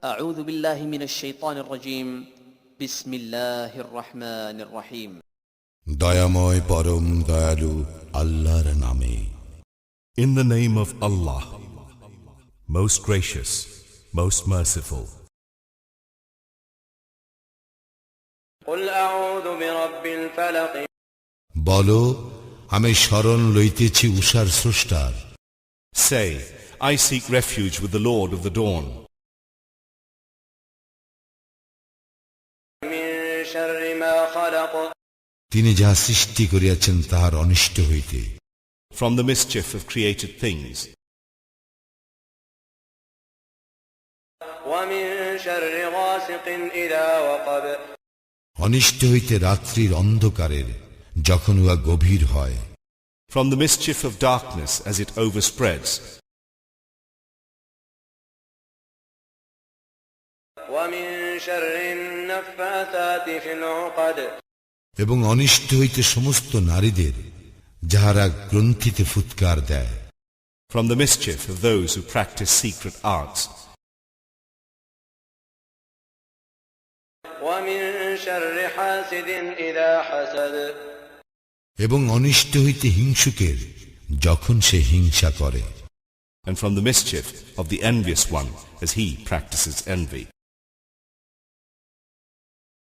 أعوذ بالله من الشيطان الرجيم بسم الله الرحمن الرحيم দয়াময় পরম দয়ালু আল্লাহর নামে। In the name of Allah, most gracious, most merciful. قل أعوذ برب الفلق বলো, আমি শরণ লইতেছি উষার স্রষ্টার। Say, I seek refuge with the Lord of the dawn. من شر ما خلق তিনি যাহা সৃষ্টি করিয়াছেন তাহার অনিষ্ট হইতে। From the mischief of created things. ومن شر غاسق إذا وقب অনিষ্ট হইতে রাত্রির অন্ধকারের যখন উহা গভীর হয়। From the mischief of darkness as it overspreads. ومن شر النفاثات في العقد এবং অনিষ্ট হইতে সমস্ত নারীদের যাহারা গ্রন্থিতে ফুৎকার দেয়। From the mischief of those who practice secret arts. ومن شر حاسد إذا حسد এবং অনিষ্ট হইতে হিংসুকের যখন সে হিংসা করে। And from the mischief of the envious one as he practices envy.